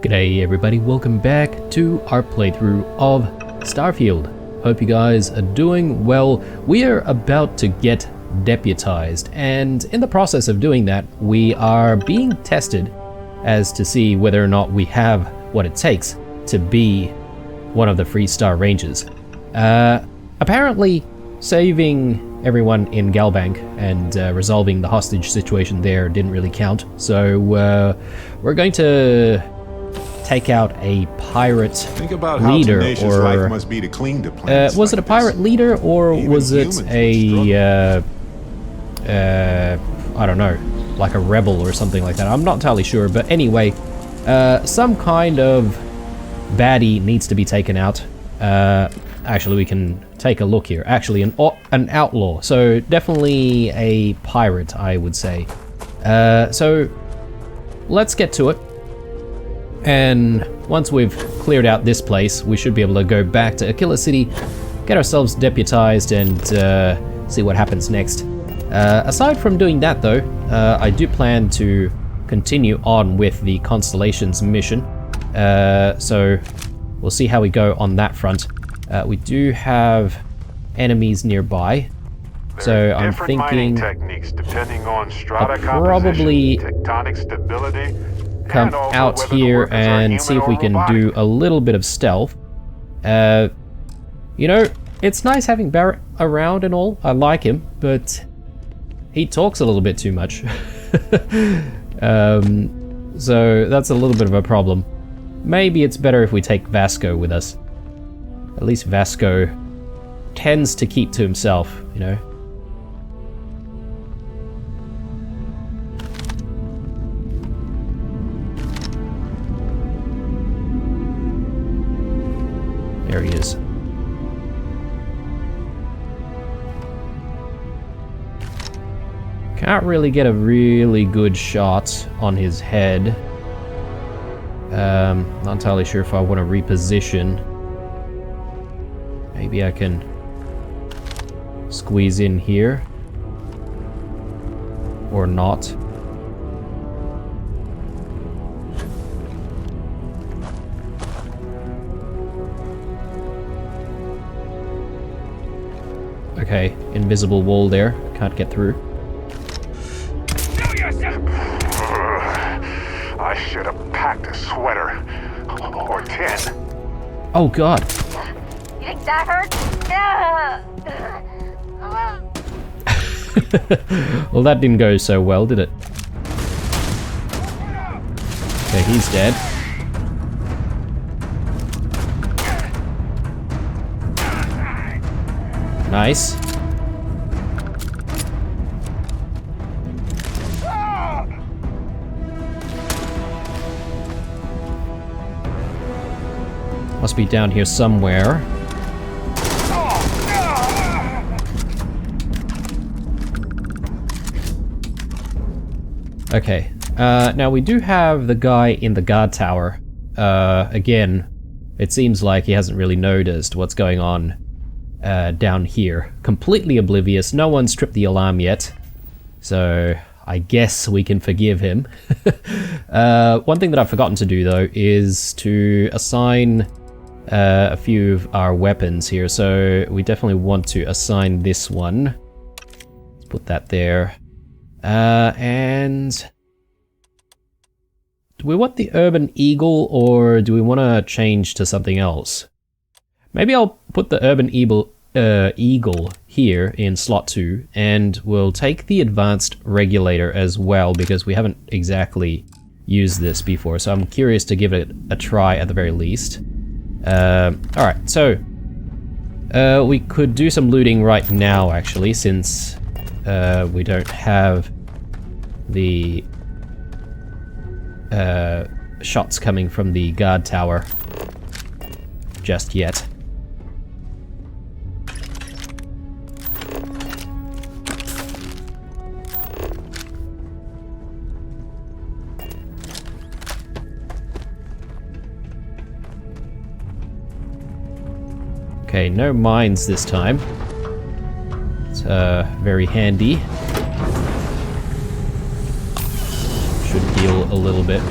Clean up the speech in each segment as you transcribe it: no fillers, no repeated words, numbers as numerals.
G'day everybody, welcome back to our playthrough of Starfield. Hope you guys are doing well. We are about to get deputized, and in the process of doing that, we are being tested as to see whether or not we have what it takes to be one of the Freestar Rangers. Apparently, saving everyone in Galbank and resolving the hostage situation there didn't really count, so we're going to take out a pirate Think about leader, how tenacious or life must be to cling to plans was it a like pirate this. leader, or Even was it humans a I don't know, like a rebel or something like that? I'm not entirely sure, but anyway, some kind of baddie needs to be taken out. Actually, we can take a look here. Actually, an outlaw, so definitely a pirate, I would say. So let's get to it. And once we've cleared out this place, we should be able to go back to Aquila City, get ourselves deputized, and see what happens next. Aside from doing that though, I do plan to continue on with the Constellations mission. So we'll see how we go on that front. We do have enemies nearby, so I'm thinking techniques depending on strata I'll probably tectonic stability, come out here and see if we can do a little bit of stealth. You know, it's nice having Barrett around and all. I like him, but he talks a little bit too much. So that's a little bit of a problem. Maybe it's better if we take Vasco with us. At least Vasco tends to keep to himself, you know. There he is. Can't really get a really good shot on his head. Not entirely sure if I want to reposition. Maybe I can squeeze in here. Or not. Okay, invisible wall there. Can't get through. I should have packed a sweater. Or 10. Oh god. You think that hurt? Well, that didn't go so well, did it? Okay, he's dead. Nice. Must be down here somewhere. Okay. Now we do have the guy in the guard tower. Again, it seems like he hasn't really noticed what's going on down here. Completely oblivious. No one's tripped the alarm yet. So I guess we can forgive him. One thing that I've forgotten to do though is to assign a few of our weapons here. So we definitely want to assign this one. Let's put that there. And do we want the Urban Eagle, or do we want to change to something else? Maybe I'll put the Urban Eagle here in slot 2, and we'll take the Advanced Regulator as well, because we haven't exactly used this before, so I'm curious to give it a try at the very least. Alright, so we could do some looting right now, actually, since we don't have the shots coming from the guard tower just yet. Okay, no mines this time. It's very handy. Should heal a little bit.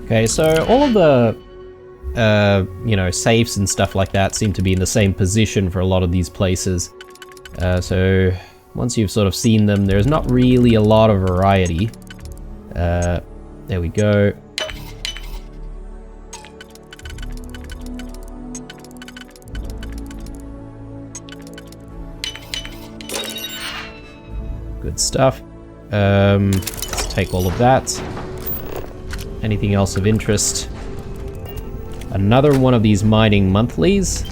Okay, so all of the, you know, safes and stuff like that seem to be in the same position for a lot of these places. So once you've sort of seen them, there's not really a lot of variety. There we go. Good stuff. Let's take all of that. Anything else of interest? Another one of these mining monthlies.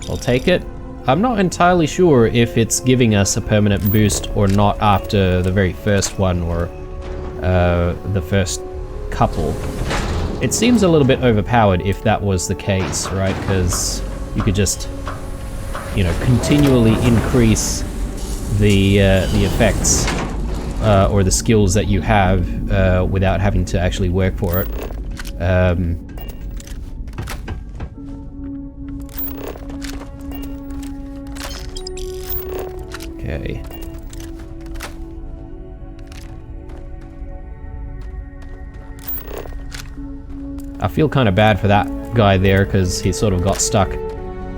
I'll take it. I'm not entirely sure if it's giving us a permanent boost or not after the very first one or the first couple. It seems a little bit overpowered if that was the case, right? Because you could just, you know, continually increase the effects or the skills that you have without having to actually work for it. Okay. I feel kind of bad for that guy there because he sort of got stuck.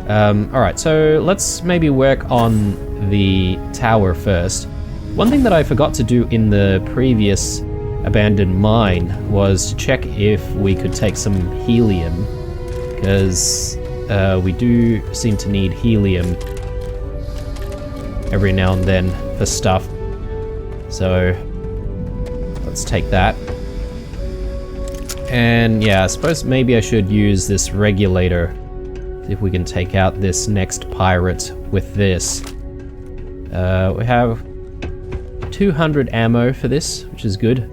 Alright, so let's maybe work on the tower first. One thing that I forgot to do in the previous abandoned mine was to check if we could take some helium, because we do seem to need helium every now and then for stuff. So let's take that. And yeah, I suppose maybe I should use this regulator. See if we can take out this next pirate with this. We have 200 ammo for this, which is good.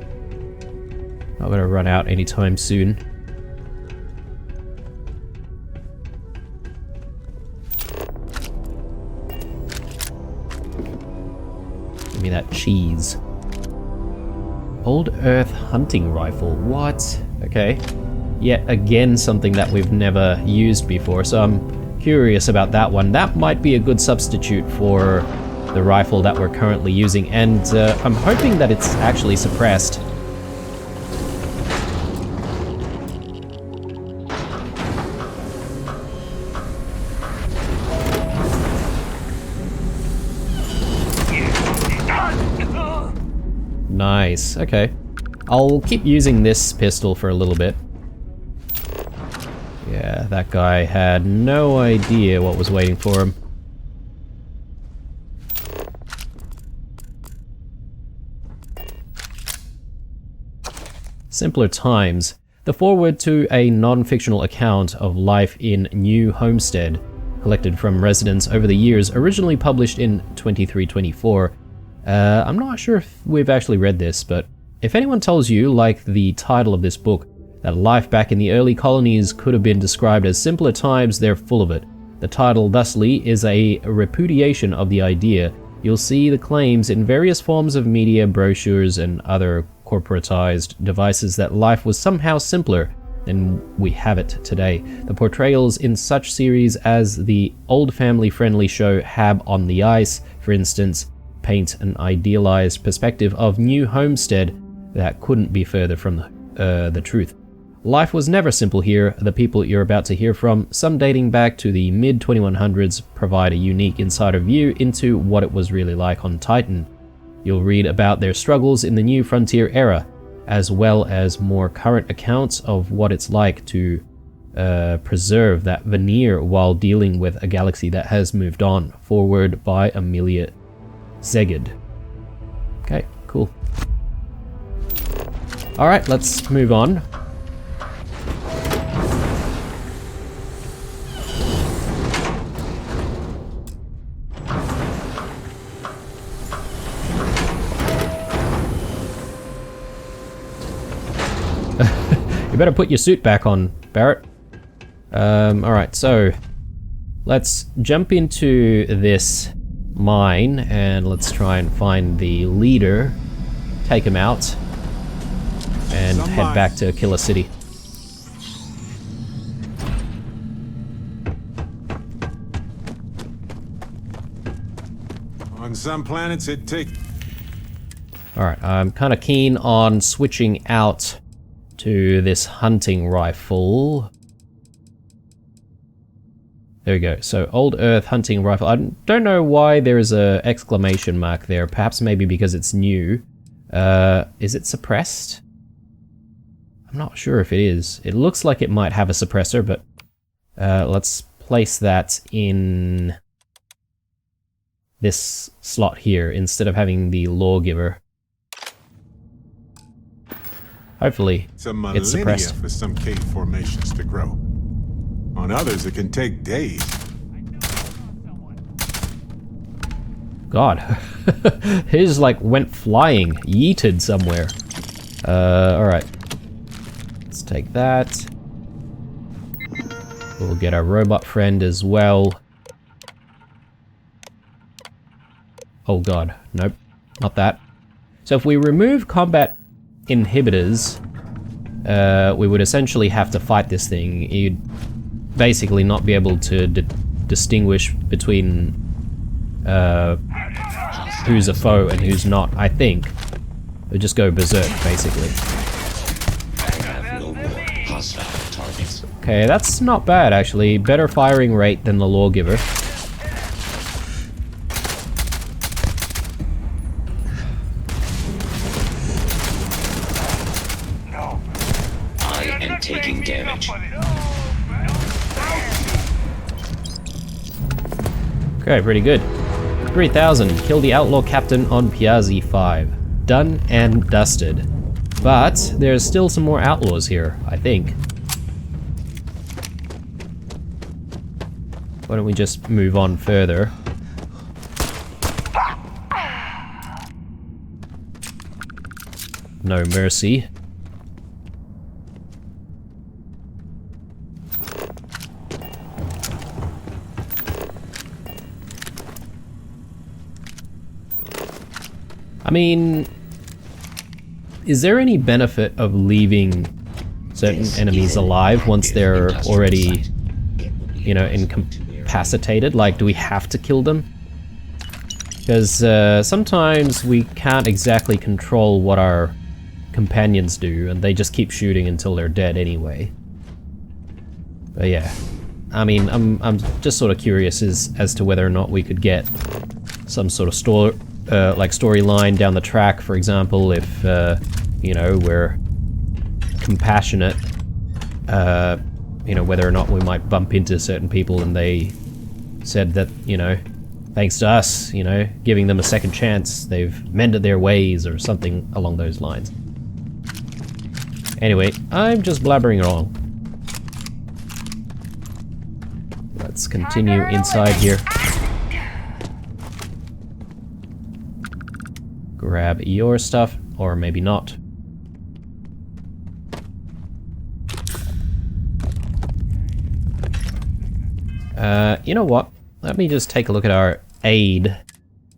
Not gonna run out anytime soon. Give me that cheese. Old Earth hunting rifle, what? Okay. Yet again, something that we've never used before, so I'm curious about that one. That might be a good substitute for the rifle that we're currently using, and I'm hoping that it's actually suppressed. Nice, okay. I'll keep using this pistol for a little bit. Yeah, that guy had no idea what was waiting for him. Simpler Times, the foreword to a non-fictional account of life in New Homestead, collected from residents over the years, originally published in 2324. I'm not sure if we've actually read this, but if anyone tells you, like the title of this book, that life back in the early colonies could have been described as simpler times, they're full of it. The title thusly is a repudiation of the idea. You'll see the claims in various forms of media, brochures, and other corporatized devices that life was somehow simpler than we have it today. The portrayals in such series as the old family-friendly show Hab on the Ice, for instance, paint an idealized perspective of New Homestead that couldn't be further from the truth. Life was never simple here. The people you're about to hear from, some dating back to the mid-2100s, provide a unique insider view into what it was really like on Titan. You'll read about their struggles in the New Frontier era, as well as more current accounts of what it's like to preserve that veneer while dealing with a galaxy that has moved on. Forward by Amelia Zeged. Okay, cool. Alright, let's move on. You better put your suit back on, Barrett. Alright, so let's jump into this mine and let's try and find the leader, take him out, and head back to Killer City. On some planets it takes... Alright, I'm kind of keen on switching out to this hunting rifle. There we go. So, Old Earth hunting rifle. I don't know why there is a exclamation mark there. Perhaps maybe because it's new. Is it suppressed? I'm not sure if it is. It looks like it might have a suppressor, but let's place that in this slot here instead of having the lawgiver. Hopefully, it's suppressed. For some cave formations to grow. On others, it can take days. God, his like went flying, yeeted somewhere. Alright. Let's take that. We'll get our robot friend as well. Oh god, nope, not that. So if we remove combat inhibitors, we would essentially have to fight this thing. You'd basically not be able to distinguish between who's a foe and who's not, I think. It would just go berserk, basically. Okay, that's not bad, actually. Better firing rate than the lawgiver. I am taking damage. Okay, pretty good. 3,000. Kill the outlaw captain on Piazzi 5. Done and dusted. But there's still some more outlaws here, I think. Why don't we just move on further? No mercy. I mean, is there any benefit of leaving certain enemies alive once they're already, you know, incapacitated? Like, do we have to kill them? Because sometimes we can't exactly control what our companions do, and they just keep shooting until they're dead anyway. But yeah, I mean, I'm just sort of curious as to whether or not we could get some sort of storyline down the track, for example, if you know, we're compassionate, you know, whether or not we might bump into certain people and they said that, you know, thanks to us, you know, giving them a second chance, they've mended their ways or something along those lines. Anyway, I'm just blabbering along. Let's continue inside here. Grab your stuff, or maybe not. You know what? Let me just take a look at our aid,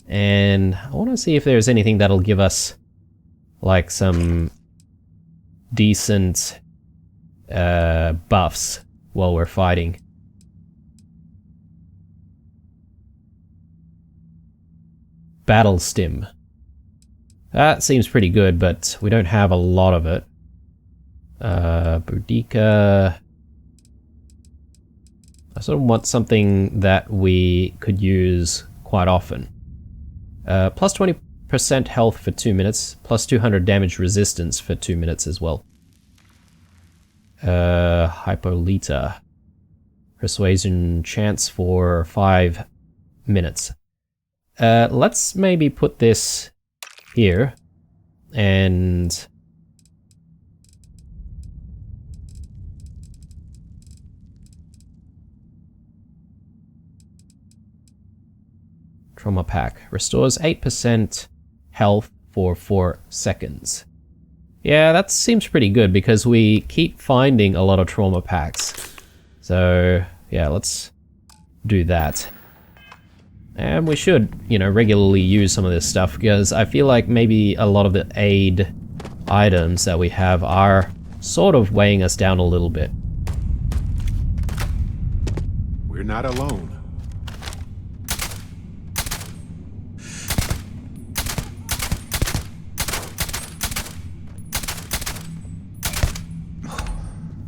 and I want to see if there's anything that'll give us like some decent buffs while we're fighting. Battle stim. That seems pretty good, but we don't have a lot of it. Boudica. I sort of want something that we could use quite often. Plus 20% health for 2 minutes, plus 200 damage resistance for 2 minutes as well. Hypolita. Persuasion chance for 5 minutes. Let's maybe put this here, and trauma pack restores 8% health for 4 seconds. Yeah, that seems pretty good because we keep finding a lot of trauma packs. So yeah, let's do that. And we should, you know, regularly use some of this stuff because I feel like maybe a lot of the aid items that we have are sort of weighing us down a little bit. We're not alone.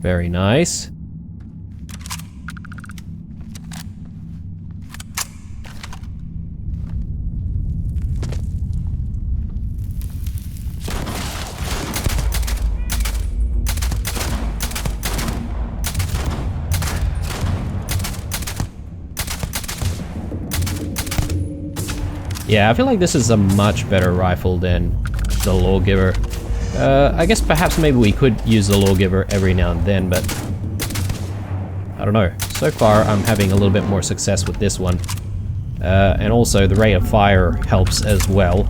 Very nice. Yeah, I feel like this is a much better rifle than the Lawgiver. I guess perhaps maybe we could use the Lawgiver every now and then, but I don't know. So far, I'm having a little bit more success with this one. And also, the rate of fire helps as well.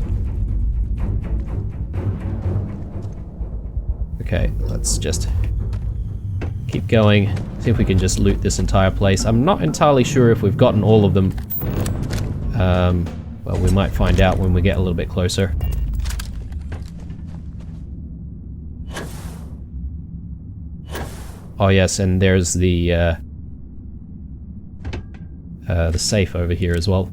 Okay, let's just keep going. See if we can just loot this entire place. I'm not entirely sure if we've gotten all of them. Well, we might find out when we get a little bit closer. Oh yes, and there's the safe over here as well.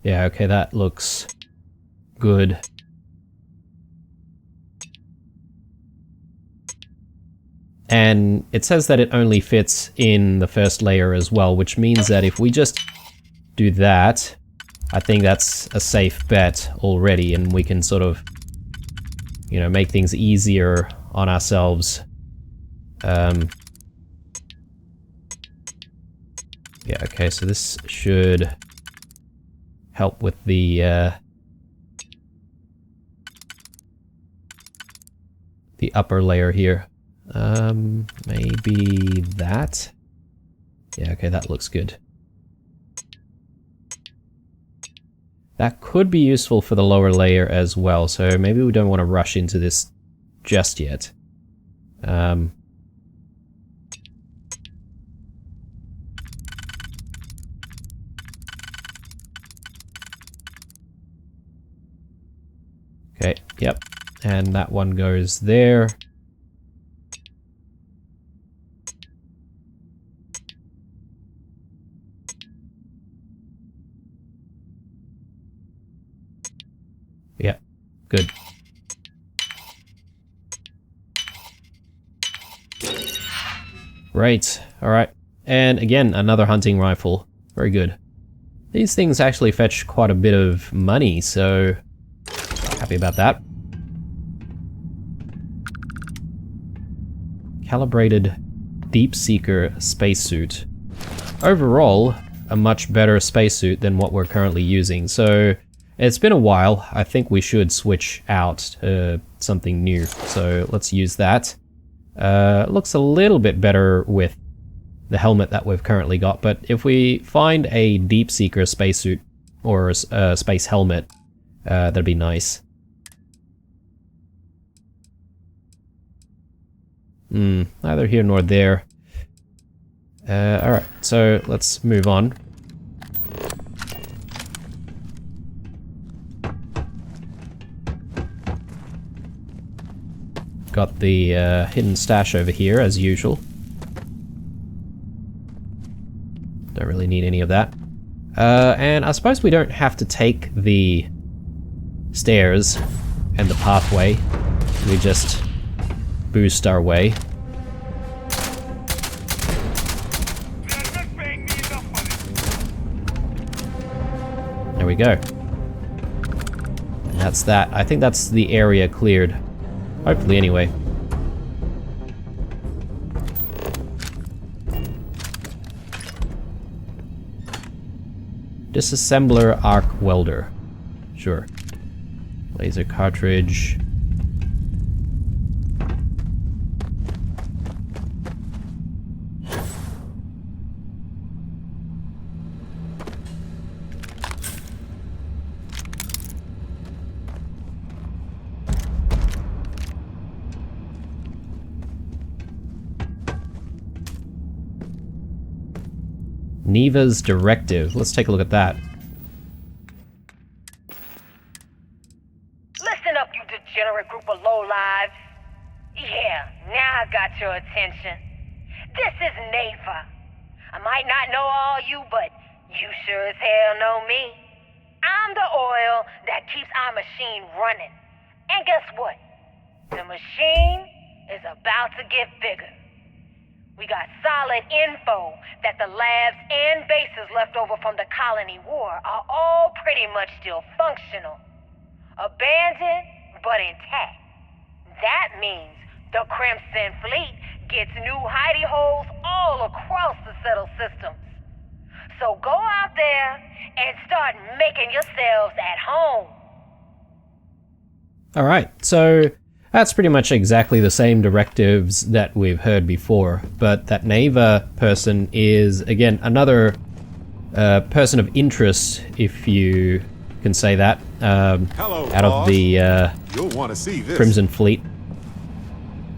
Yeah, okay, that looks good. And it says that it only fits in the first layer as well, which means that if we just do that, I think that's a safe bet already, and we can sort of, you know, make things easier on ourselves. Yeah, okay, so this should help with the upper layer here. Maybe that? Yeah, okay, that looks good. That could be useful for the lower layer as well, so maybe we don't want to rush into this just yet. Okay, yep, and that one goes there. Yeah, good. Right, alright. And again, another hunting rifle. Very good. These things actually fetch quite a bit of money, so happy about that. Calibrated Deep Seeker spacesuit. Overall, a much better spacesuit than what we're currently using, so it's been a while. I think we should switch out to something new, so let's use that. Looks a little bit better with the helmet that we've currently got, but if we find a Deep Seeker spacesuit or a space helmet, that'd be nice. Neither here nor there. Alright, so let's move on. Got the hidden stash over here, as usual. Don't really need any of that. And I suppose we don't have to take the stairs and the pathway. We just boost our way. There we go. And that's that. I think that's the area cleared. Hopefully, anyway. Disassembler arc welder. Sure. Laser cartridge. Neva's directive. Let's take a look at that. Listen up, you degenerate group of lowlives. Yeah, now I got your attention. This is Neva. I might not know all you, but you sure as hell know me. I'm the oil that keeps our machine running. And guess what? The machine is about to get bigger. We got solid info that the labs and bases left over from the colony war are all pretty much still functional. Abandoned, but intact. That means the Crimson Fleet gets new hidey holes all across the settled systems. So go out there and start making yourselves at home. Alright, so that's pretty much exactly the same directives that we've heard before, but that Neva person is, again, another person of interest, if you can say that, Hello, out of the You'll want to see this. Crimson Fleet.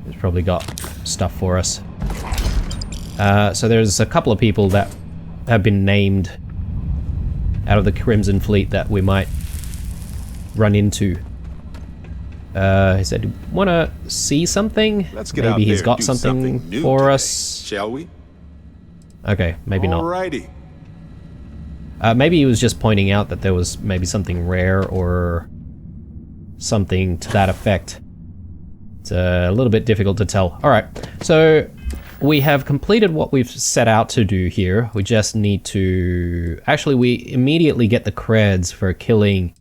He's probably got stuff for us. So there's a couple of people that have been named out of the Crimson Fleet that we might run into. He said, "Want to see something? Let's get maybe out he's there got and do something new for today, us." shall we? Okay, maybe not. Alrighty. Maybe he was just pointing out that there was maybe something rare or something to that effect. It's a little bit difficult to tell. Alright, so we have completed what we've set out to do here. We just need to... Actually, we immediately get the creds for killing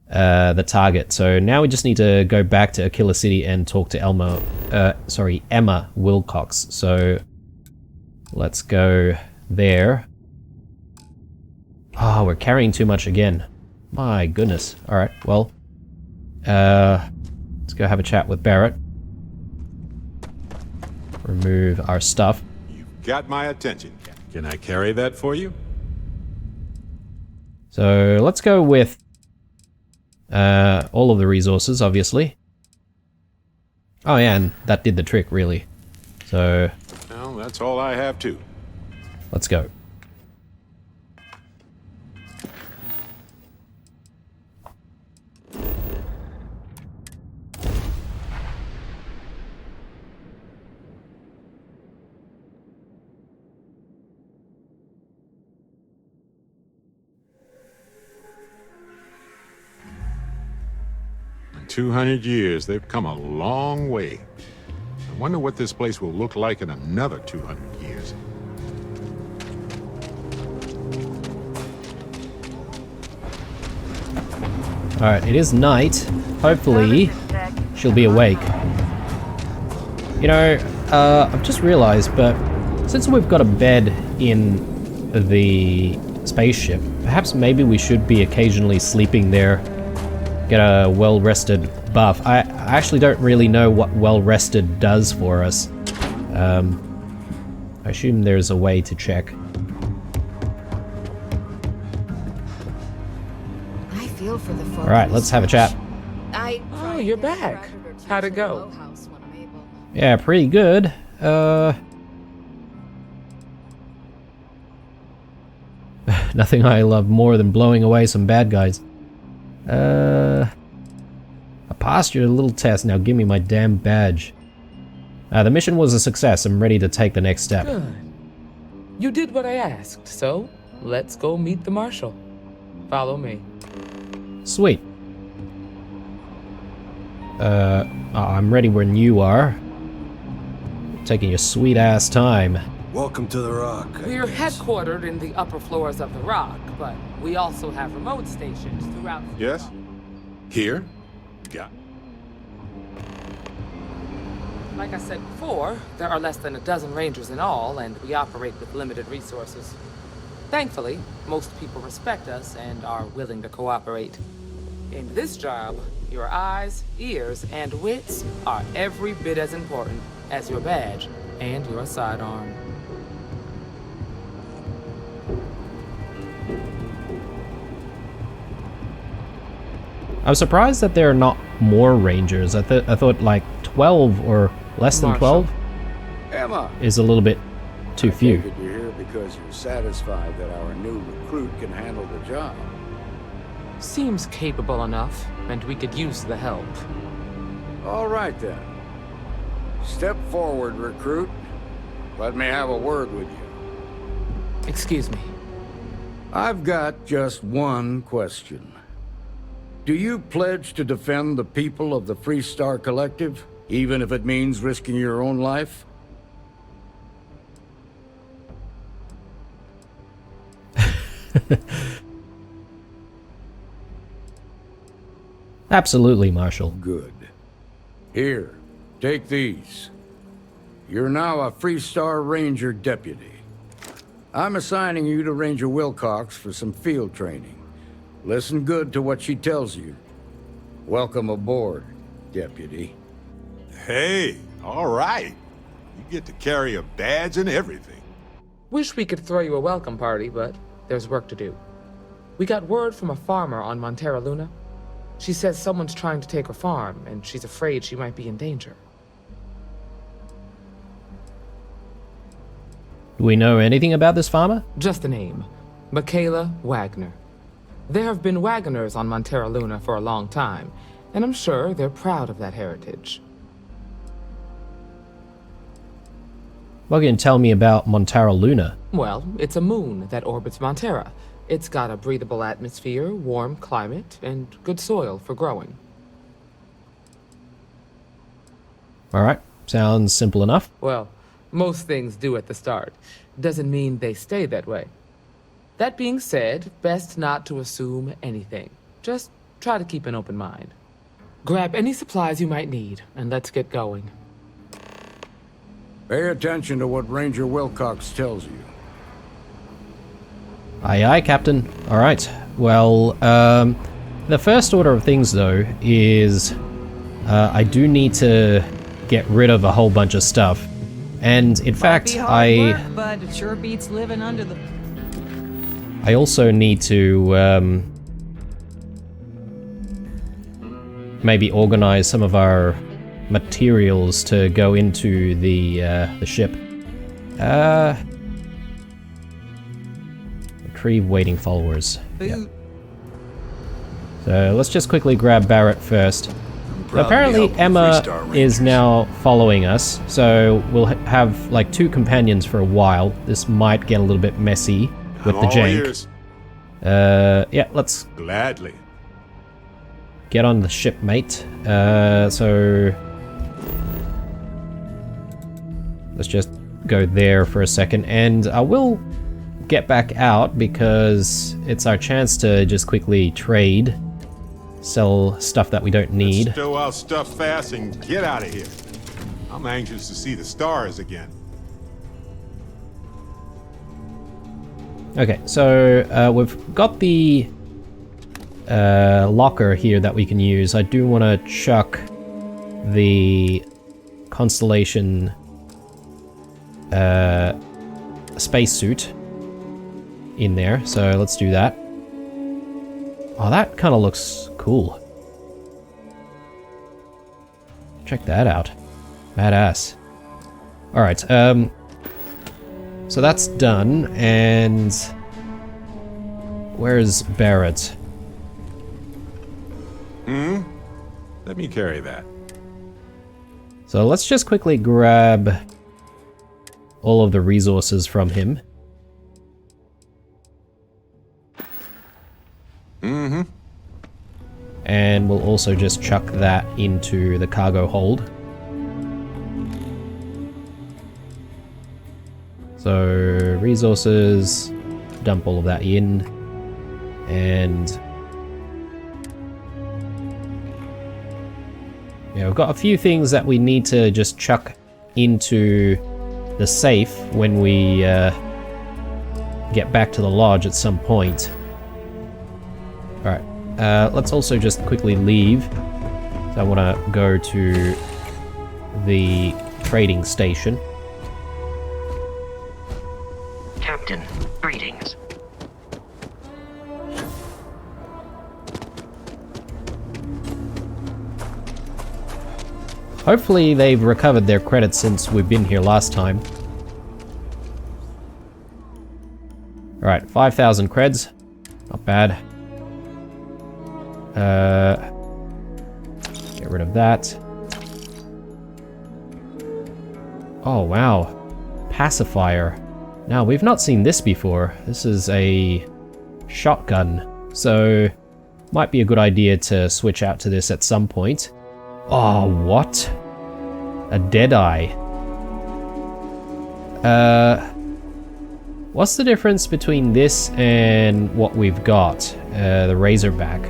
the target. So now we just need to go back to Aquila City and talk to Emma Wilcox. So let's go there. Oh, we're carrying too much again. My goodness. Alright, well, let's go have a chat with Barrett. Remove our stuff. You've got my attention. Can I carry that for you? So let's go with all of the resources, obviously. Oh yeah, and that did the trick, really. So Well, that's all I have too. let's go. In 200 years, they've come a long way. I wonder what this place will look like in another 200 years. Alright, it is night. Hopefully, she'll be awake. You know, I've just realized, but since we've got a bed in the spaceship, perhaps maybe we should be occasionally sleeping there, get a well-rested buff. I actually don't really know what well-rested does for us. I assume there's a way to check. I feel for the folk. Alright, let's have a chat. Oh, you're back. How'd it go? Yeah, pretty good. Nothing I love more than blowing away some bad guys. I passed your little test, now give me my damn badge. The mission was a success, I'm ready to take the next step. Good. You did what I asked, so let's go meet the Marshal. Follow me. Sweet. I'm ready when you are. Taking your sweet ass time. Welcome to the Rock. We're headquartered in the upper floors of the Rock, but we also have remote stations throughout the Yes? Rock. Here? Got. Like I said before, there are less than a dozen Rangers in all, and we operate with limited resources. Thankfully, most people respect us and are willing to cooperate. In this job, your eyes, ears, and wits are every bit as important as your badge and your sidearm. I'm surprised that there are not more Rangers. I thought like 12 or less than 12 Emma, is a little bit too few. I figured you're here because you're satisfied that our new recruit can handle the job. Seems capable enough, and we could use the help. All right, then. Step forward, recruit. Let me have a word with you. Excuse me. I've got just one question. Do you pledge to defend the people of the Freestar Collective, even if it means risking your own life? Absolutely, Marshal. Good. Here, take these. You're now a Freestar Ranger deputy. I'm assigning you to Ranger Wilcox for some field training. Listen good to what she tells you. Welcome aboard, deputy. Hey, all right. You get to carry a badge and everything. Wish we could throw you a welcome party, but there's work to do. We got word from a farmer on Montera Luna. She says someone's trying to take her farm, and she's afraid she might be in danger. Do we know anything about this farmer? Just the name. Michaela Waggoner. There have been Waggoners on Montera Luna for a long time, and I'm sure they're proud of that heritage. What can you tell me about Montera Luna? Well, it's a moon that orbits Montera. It's got a breathable atmosphere, warm climate, and good soil for growing. Alright, sounds simple enough. Well, most things do at the start. Doesn't mean they stay that way. That being said, best not to assume anything. Just try to keep an open mind. Grab any supplies you might need, and let's get going. Pay attention to what Ranger Wilcox tells you. Aye aye, Captain. Alright, well, the first order of things though is I do need to get rid of a whole bunch of stuff. And in fact, but it sure beats living under the... I also need to maybe organize some of our materials to go into the ship. Retrieve waiting followers. Yep. So let's just quickly grab Barrett first. So apparently Emma is now following us, so we'll have like 2 companions for a while. This might get a little bit messy with the jank. Yeah, let's Gladly. get on the ship, mate. So let's just go there for a second, and I will get back out because it's our chance to just quickly trade, sell stuff that we don't need. Let's stow our stuff fast and get out of here. I'm anxious to see the stars again. Okay, so we've got the locker here that we can use. I do want to chuck the Constellation spacesuit in there, so let's do that. Oh, that kind of looks cool. Check that out. Badass. Alright, so that's done, and where's Barrett? Let me carry that. So let's just quickly grab all of the resources from him. And we'll also just chuck that into the cargo hold. So, resources, dump all of that in, and yeah, we've got a few things that we need to just chuck into the safe when we get back to the lodge at some point. Alright, let's also just quickly leave. So I want to go to the trading station. Captain, greetings. Hopefully they've recovered their credits since we've been here last time. Alright, 5,000 creds. Not bad. Get rid of that. Oh, wow. Pacifier. Now, we've not seen this before. This is a shotgun. So, might be a good idea to switch out to this at some point. Oh, what? A Deadeye. What's the difference between this and what we've got? The Razorback.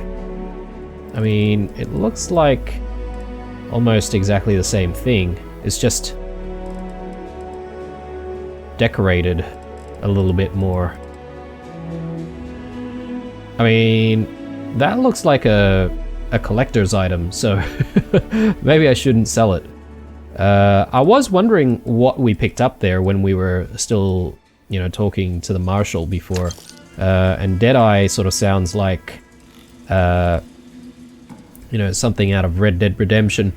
I mean, it looks like almost exactly the same thing. It's just decorated a little bit more. I mean, that looks like a collector's item, so maybe I shouldn't sell it. I was wondering what we picked up there when we were still, you know, talking to the Marshal before. And Deadeye sort of sounds like, you know, something out of Red Dead Redemption.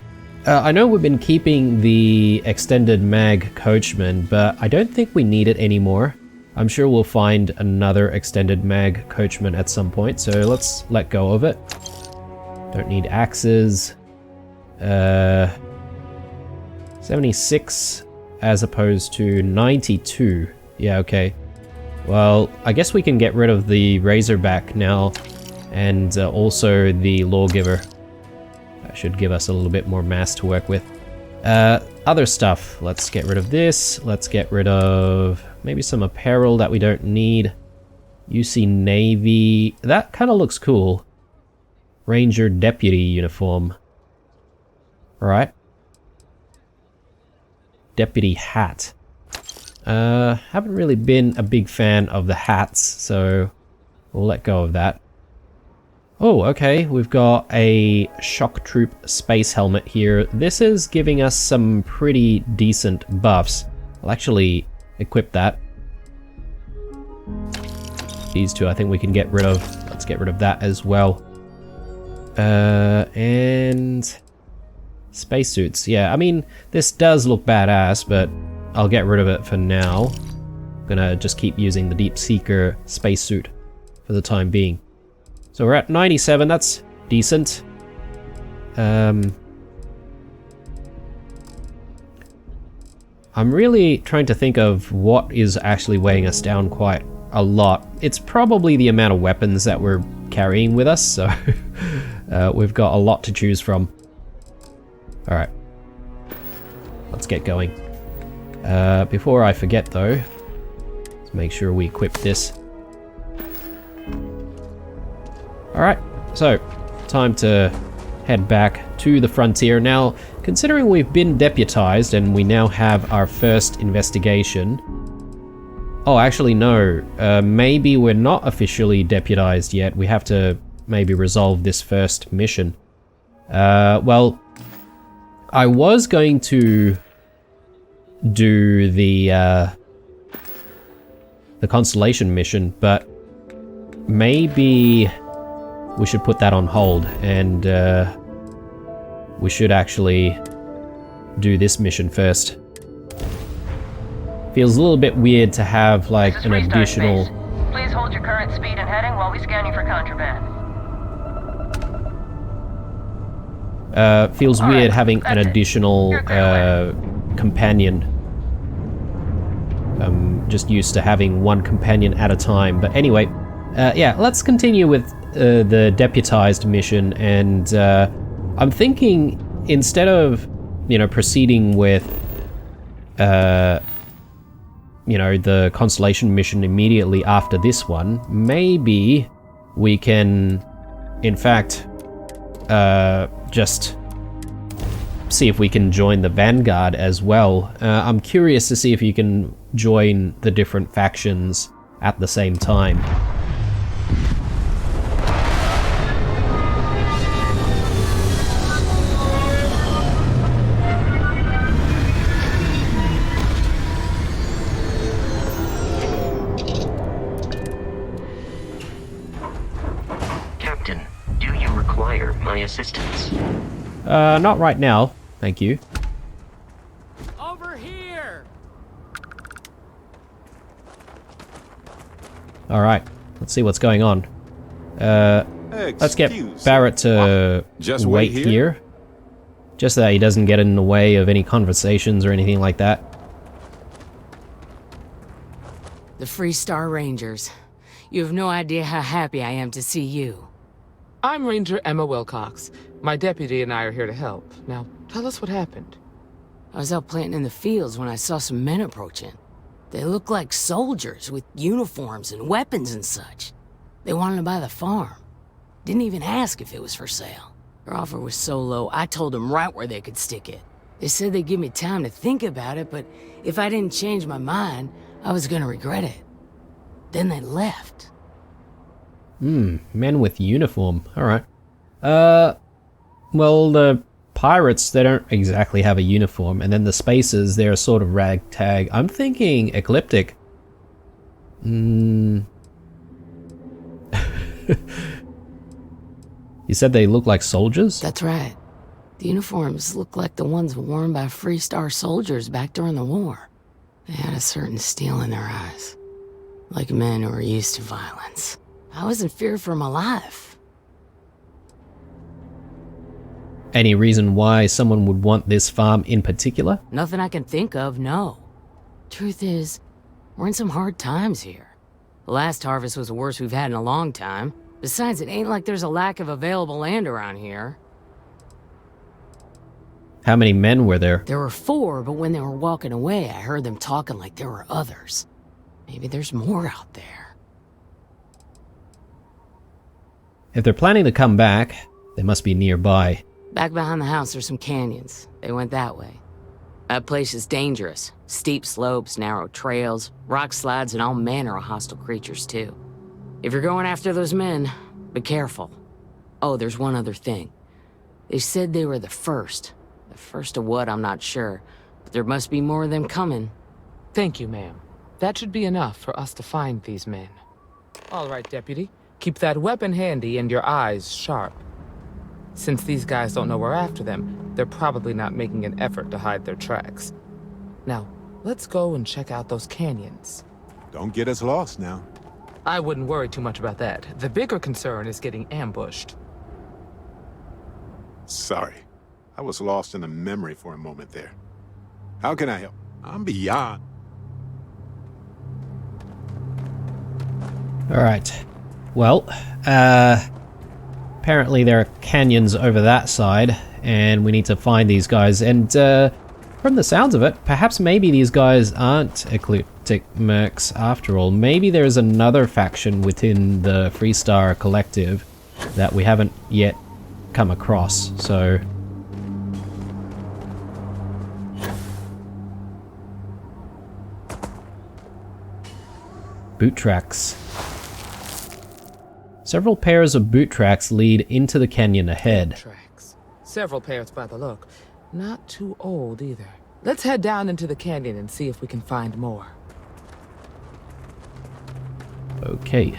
I know we've been keeping the extended mag coachman, but I don't think we need it anymore. I'm sure we'll find another extended mag coachman at some point, so let's let go of it. Don't need axes. 76 as opposed to 92. Yeah, okay. Well, I guess we can get rid of the Razorback now, and also the Lawgiver. That should give us a little bit more mass to work with. Other stuff. Let's get rid of this. Let's get rid of maybe some apparel that we don't need. UC Navy. That kind of looks cool. Ranger Deputy uniform. Alright. Deputy hat. Haven't really been a big fan of the hats, so we'll let go of that. Oh, okay, we've got a shock troop space helmet here. This is giving us some pretty decent buffs. I'll actually equip that. These two I think we can get rid of. Let's get rid of that as well. And spacesuits. Yeah, I mean, this does look badass, but I'll get rid of it for now. I'm gonna just keep using the Deep Seeker spacesuit for the time being. So we're at 97, that's decent. I'm really trying to think of what is actually weighing us down quite a lot. It's probably the amount of weapons that we're carrying with us, so we've got a lot to choose from. Alright. Let's get going. Before I forget though, let's make sure we equip this. Alright, so time to head back to the frontier. Now, considering we've been deputized and we now have our first investigation... Oh, actually no, maybe we're not officially deputized yet. We have to maybe resolve this first mission. Well, I was going to do the Constellation mission, but maybe we should put that on hold, and we should actually do this mission first. Feels a little bit weird to have like an additional... Please hold your current speed and heading while we scan you for contraband. Feels weird having an additional companion. I'm just used to having one companion at a time. But anyway, yeah, let's continue with the deputized mission. And I'm thinking instead of, you know, proceeding with, you know, the Constellation mission immediately after this one, maybe we can, in fact, just see if we can join the Vanguard as well. I'm curious to see if you can join the different factions at the same time. Captain, do you require my assistance? Not right now, thank you. Over here! Alright, let's see what's going on. Let's get Barrett to Just wait wait here. Just so that he doesn't get in the way of any conversations or anything like that. The Free Star Rangers. You have no idea how happy I am to see you. I'm Ranger Emma Wilcox. My deputy and I are here to help. Now, tell us what happened. I was out planting in the fields when I saw some men approaching. They looked like soldiers with uniforms and weapons and such. They wanted to buy the farm. Didn't even ask if it was for sale. Their offer was so low, I told them right where they could stick it. They said they'd give me time to think about it, but if I didn't change my mind, I was gonna regret it. Then they left. Men with uniform. Alright. Well, the pirates, they don't exactly have a uniform, and then the spacers, they're sort of ragtag. I'm thinking ecliptic. You said they look like soldiers? That's right. The uniforms look like the ones worn by Free Star soldiers back during the war. They had a certain steel in their eyes. Like men who were used to violence. I was in fear for my life. Any reason why someone would want this farm in particular? Nothing I can think of, no. Truth is, we're in some hard times here. The last harvest was the worst we've had in a long time. Besides, it ain't like there's a lack of available land around here. How many men were there? There were 4, but when they were walking away, I heard them talking like there were others. Maybe there's more out there. If they're planning to come back, they must be nearby. Back behind the house there's some canyons. They went that way. That place is dangerous. Steep slopes, narrow trails, rock slides, and all manner of hostile creatures, too. If you're going after those men, be careful. Oh, there's one other thing. They said they were the first. The first of what, I'm not sure. But there must be more of them coming. Thank you, ma'am. That should be enough for us to find these men. All right, Deputy. Keep that weapon handy and your eyes sharp. Since these guys don't know we're after them, they're probably not making an effort to hide their tracks. Now, let's go and check out those canyons. Don't get us lost now. I wouldn't worry too much about that. The bigger concern is getting ambushed. Sorry. I was lost in a memory for a moment there. How can I help? I'm beyond. Alright. Well, apparently there are canyons over that side, and we need to find these guys. And from the sounds of it, perhaps maybe these guys aren't ecliptic mercs after all. Maybe there's another faction within the Free Star Collective that we haven't yet come across, so... Boot tracks. Several pairs of boot tracks lead into the canyon ahead. Tracks. Several pairs by the look. Not too old either. Let's head down into the canyon and see if we can find more. Okay.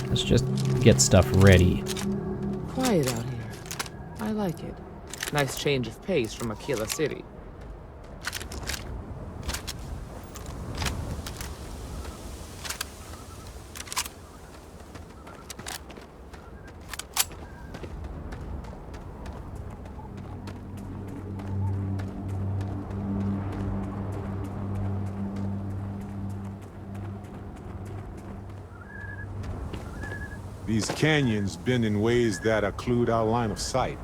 Let's just get stuff ready. Quiet out here. I like it. Nice change of pace from Aquila City. These canyons bend in ways that occlude our line of sight,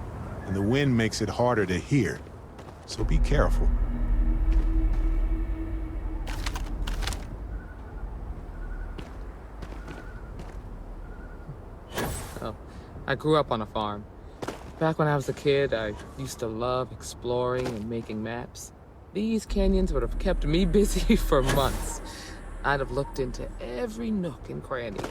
and the wind makes it harder to hear. So be careful. Oh, I grew up on a farm. Back when I was a kid, I used to love exploring and making maps. These canyons would have kept me busy for months. I'd have looked into every nook and cranny.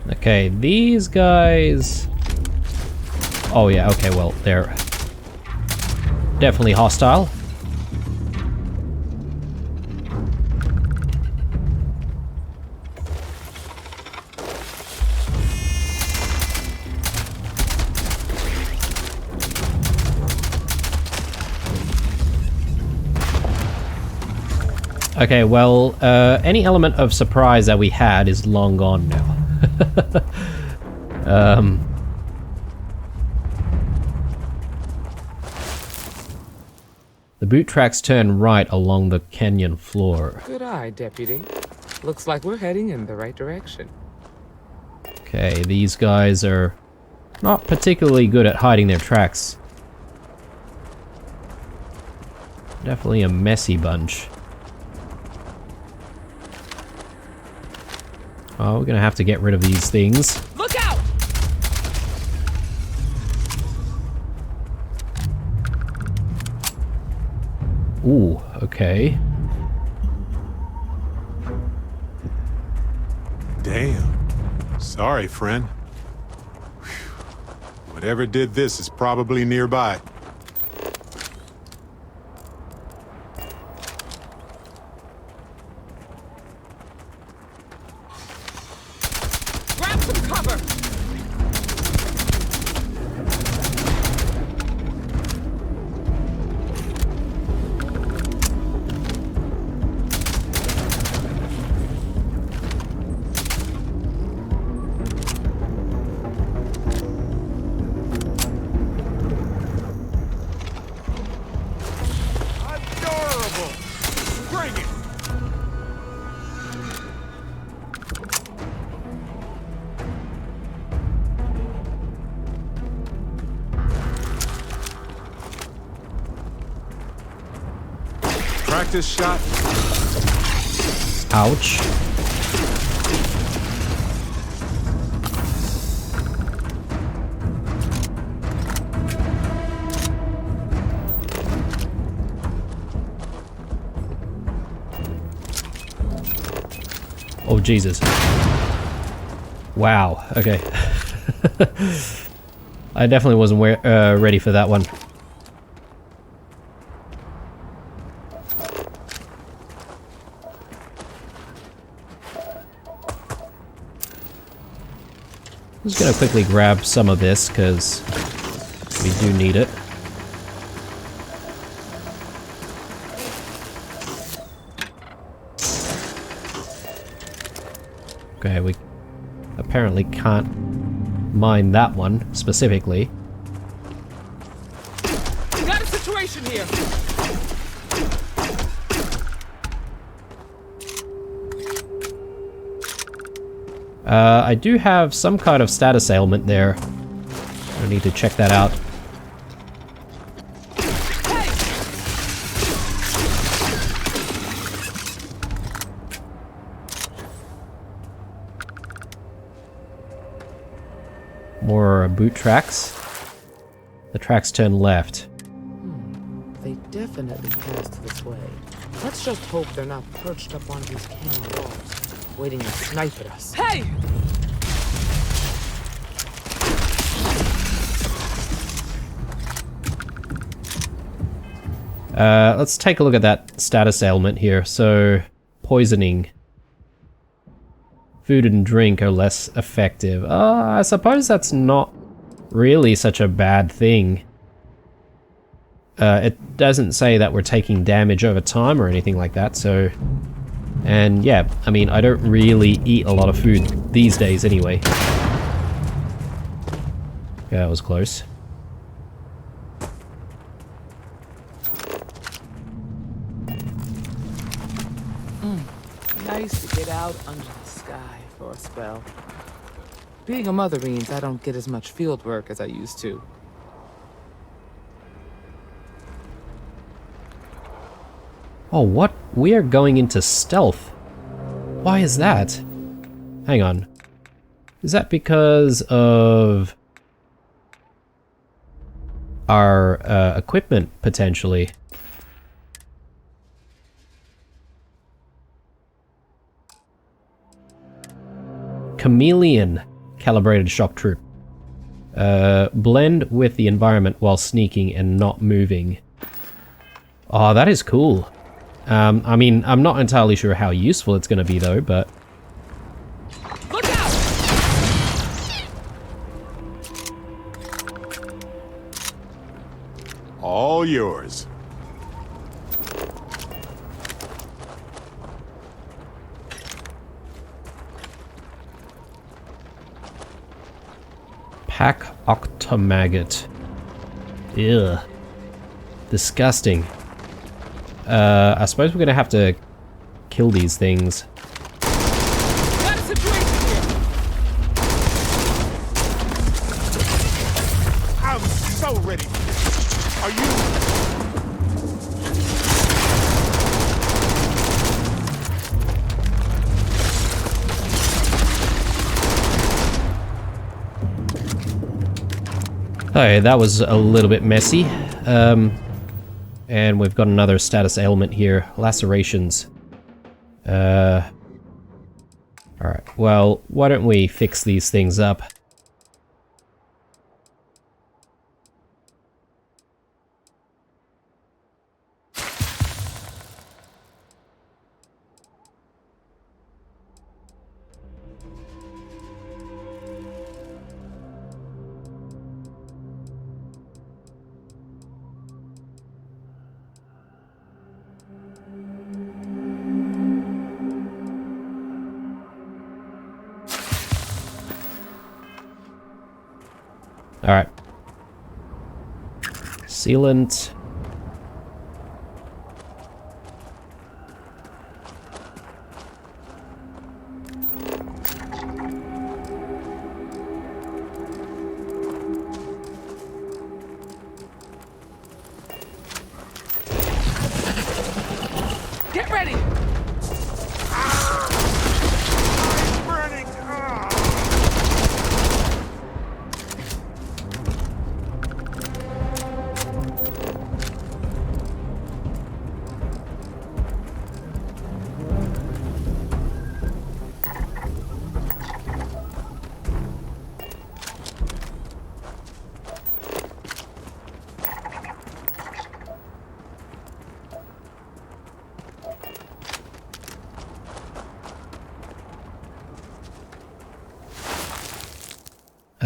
Okay, these guys... Oh yeah, okay, well, they're definitely hostile. Okay, well, any element of surprise that we had is long gone now. The boot tracks turn right along the canyon floor. Good eye, Deputy. Looks like we're heading in the right direction. Okay, these guys are not particularly good at hiding their tracks. Definitely a messy bunch. Oh, we're gonna have to get rid of these things. Look out! Ooh, okay. Damn. Sorry, friend. Whew. Whatever did this is probably nearby. Grab some cover! Adorable! Bring it! Practice shot. Ouch. Oh, Jesus. Wow, okay. I definitely wasn't ready for that one. I'm just gonna quickly grab some of this, because we do need it. Okay, we apparently can't mine that one specifically. We got a situation here! I do have some kind of status ailment there. I need to check that out. More boot tracks. The tracks turn left. They definitely passed this way. Let's just hope they're not perched up on these canyon walls, waiting to snipe at us. Hey! Let's take a look at that status ailment here. So, poisoning. Food and drink are less effective. I suppose that's not really such a bad thing. It doesn't say that we're taking damage over time or anything like that, so... And yeah, I mean, I don't really eat a lot of food these days anyway. Yeah, that was close. Nice to get out under the sky for a spell. Being a mother means I don't get as much field work as I used to. Oh, what? We are going into stealth. Why is that? Hang on. Is that because of our equipment, potentially? Chameleon calibrated shock troop. Blend with the environment while sneaking and not moving. Oh, that is cool. I mean, I'm not entirely sure how useful it's going to be though, but... Look out! All yours. Pack octomaggot. Ugh. Disgusting. I suppose we're gonna have to kill these things. Got a situation here. I'm so ready. Are you? Okay, that was a little bit messy. And we've got another status ailment here. Lacerations. Alright, well, why don't we fix these things up? Alright. Sealant. Get ready. Burning. Ah.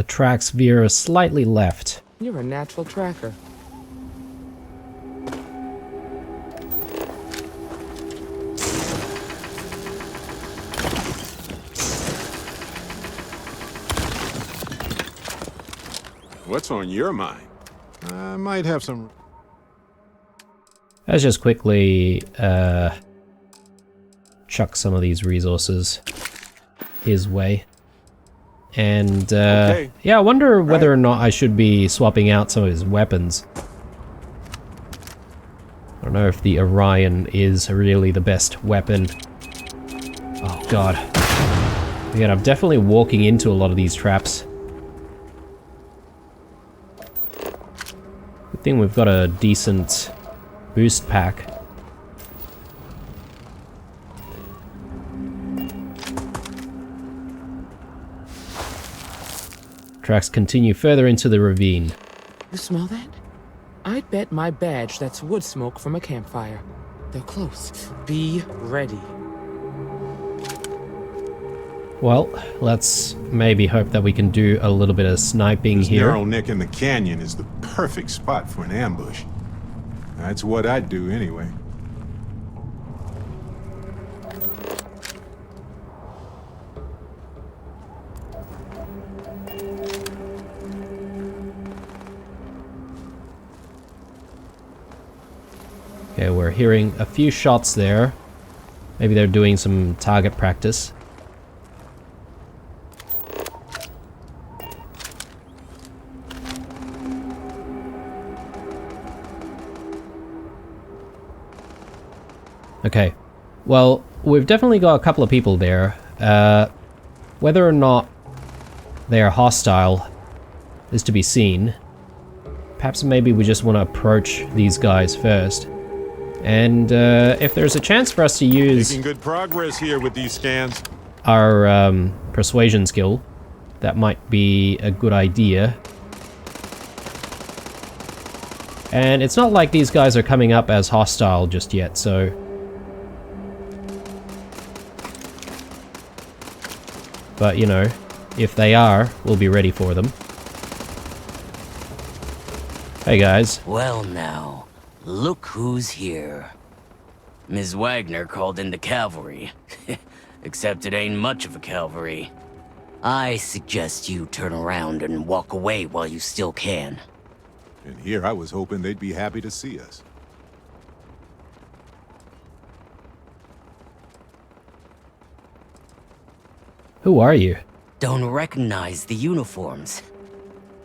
Tracks veer slightly left. You're a natural tracker. What's on your mind? I might have some... Let's just quickly chuck some of these resources his way. And Okay. yeah, I wonder whether or not I should be swapping out some of his weapons. I don't know if the Orion is really the best weapon. Oh god. Again, I'm definitely walking into a lot of these traps. Good thing we've got a decent boost pack. Tracks continue further into the ravine. You smell that? I'd bet my badge that's wood smoke from a campfire. They're close. Be ready. Well, let's maybe hope that we can do a little bit of sniping This here. narrow neck in the canyon is the perfect spot for an ambush. That's what I'd do anyway. Okay, we're hearing a few shots there. Maybe they're doing some target practice. Okay, well, we've definitely got a couple of people there. Whether or not they are hostile is to be seen. Perhaps maybe we just want to approach these guys first. And if there's a chance for us to use Making good progress here with these scans. our persuasion skill, that might be a good idea. And it's not like these guys are coming up as hostile just yet, so... But, you know, if they are, we'll be ready for them. Hey guys. Well now, look who's here. Ms. Waggoner called in the cavalry. Except it ain't much of a cavalry. I suggest you turn around and walk away while you still can. And here I was hoping they'd be happy to see us. Who are you? Don't recognize the uniforms.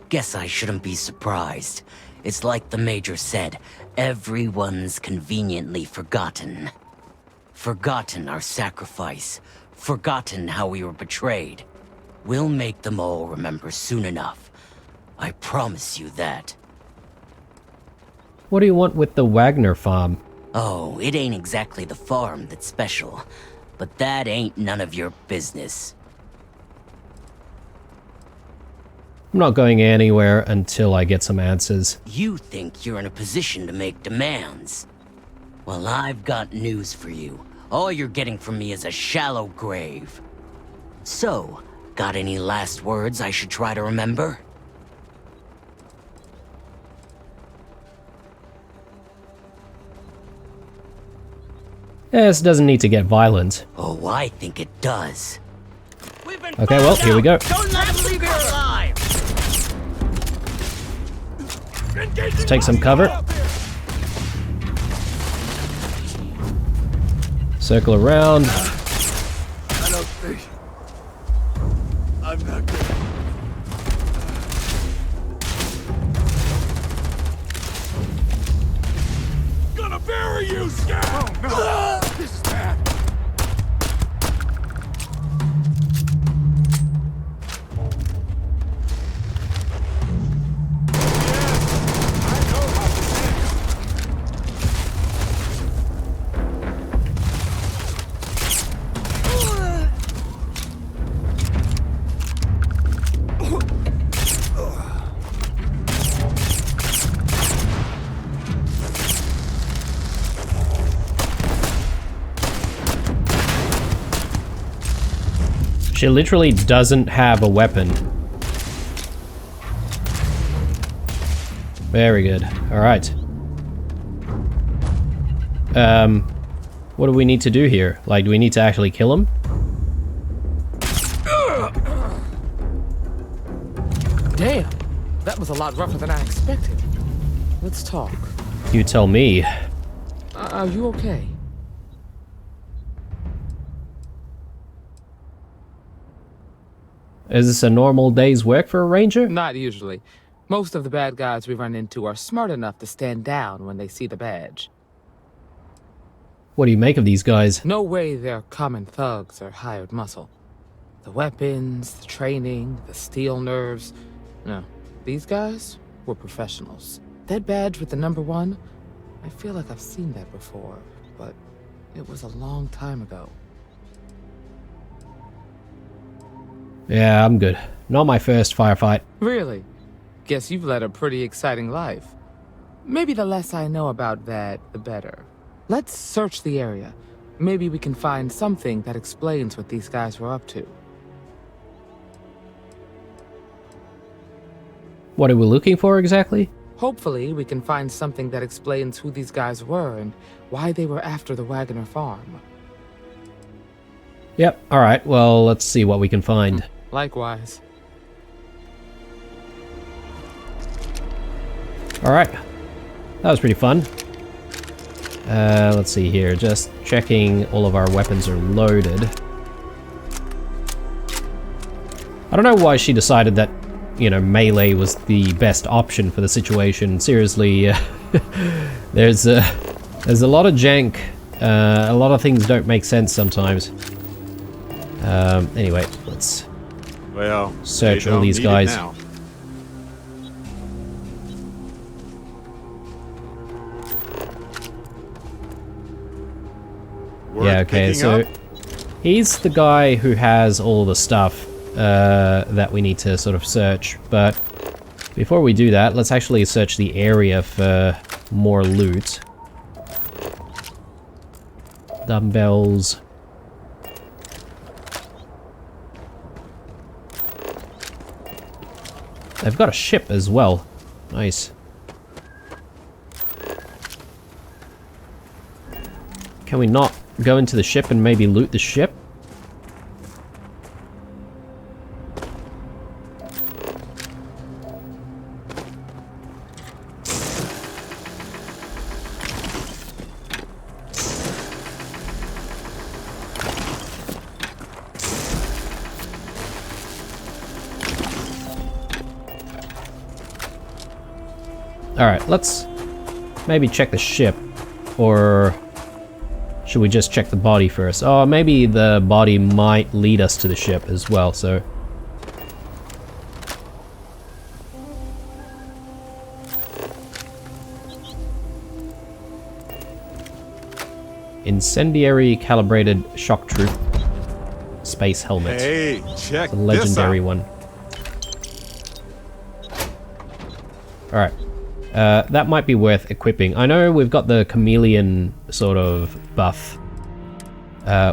Guess I shouldn't be surprised. It's like the Major said, everyone's conveniently forgotten. Forgotten our sacrifice. Forgotten how we were betrayed. We'll make them all remember soon enough. I promise you that. What do you want with the Waggoner farm? Oh, it ain't exactly the farm that's special. But that ain't none of your business. I'm not going anywhere until I get some answers. You think you're in a position to make demands. Well, I've got news for you. All you're getting from me is a shallow grave. So, got any last words I should try to remember? This doesn't need to get violent. Oh, I think it does. Okay, well, here we go. Don't let them leave here alive! Let's take some cover. Circle around. I don't think... I'm not good. Gonna bury you, Scout! Oh, no. This is bad. She literally doesn't have a weapon. Very good. Alright. What do we need to do here? Like, do we need to actually kill him? Damn, that was a lot rougher than I expected. Let's talk. You tell me. Are you okay? Is this a normal day's work for a ranger? Not usually. Most of the bad guys we run into are smart enough to stand down when they see the badge. What do you make of these guys? No way they're common thugs or hired muscle. The weapons, the training, the steel nerves. No, these guys were professionals. That badge with the number 1, I feel like I've seen that before, but it was a long time ago. Yeah, I'm good. Not my first firefight. Really? Guess you've led a pretty exciting life. Maybe the less I know about that, the better. Let's search the area. Maybe we can find something that explains what these guys were up to. What are we looking for exactly? Hopefully, we can find something that explains who these guys were and why they were after the Waggoner farm. Yep, alright, well, let's see what we can find. Likewise. Alright. That was pretty fun. Let's see here, just checking all of our weapons are loaded. I don't know why she decided that, you know, melee was the best option for the situation. Seriously, there's a lot of jank. A lot of things don't make sense sometimes. Anyway, let's search all these guys. Yeah, okay, so he's the guy who has all the stuff that we need to sort of search, but before we do that, let's actually search the area for more loot. Dumbbells. They've got a ship as well. Nice. Can we not go into the ship and maybe loot the ship? Alright, let's maybe check the ship. Or should we just check the body first? Oh, maybe the body might lead us to the ship as well, so... Incendiary calibrated shock troop space helmet. Hey, check it's a legendary this out. one. Alright. That might be worth equipping. I know we've got the chameleon sort of buff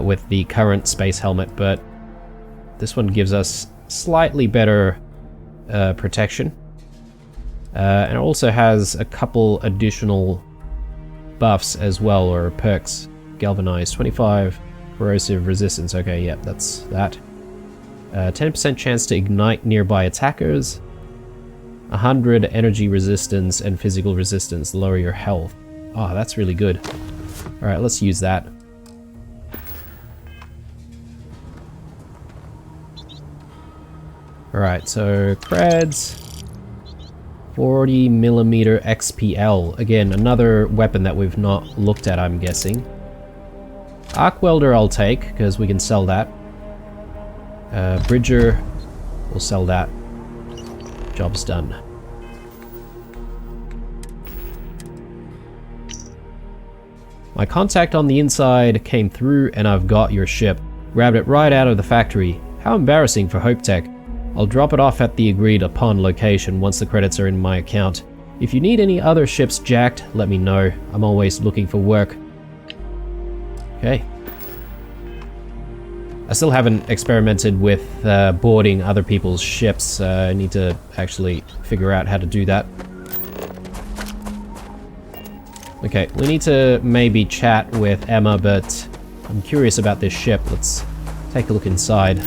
with the current space helmet, but this one gives us slightly better protection. And it also has a couple additional buffs as well, or perks. Galvanized, 25 corrosive resistance. Okay, yep, that's that. 10% chance to ignite nearby attackers. 100 energy resistance and physical resistance, lower your health. Oh, that's really good. Alright, let's use that. Alright, so creds. 40mm XPL. Again, another weapon that we've not looked at, I'm guessing. Arc welder I'll take, because we can sell that. Bridger, we'll sell that. Job's done. My contact on the inside came through and I've got your ship. Grabbed it right out of the factory. How embarrassing for Hope Tech. I'll drop it off at the agreed upon location once the credits are in my account. If you need any other ships jacked, let me know. I'm always looking for work. Okay. I still haven't experimented with boarding other people's ships. I need to actually figure out how to do that. Okay, we need to maybe chat with Emma, but I'm curious about this ship. Let's take a look inside.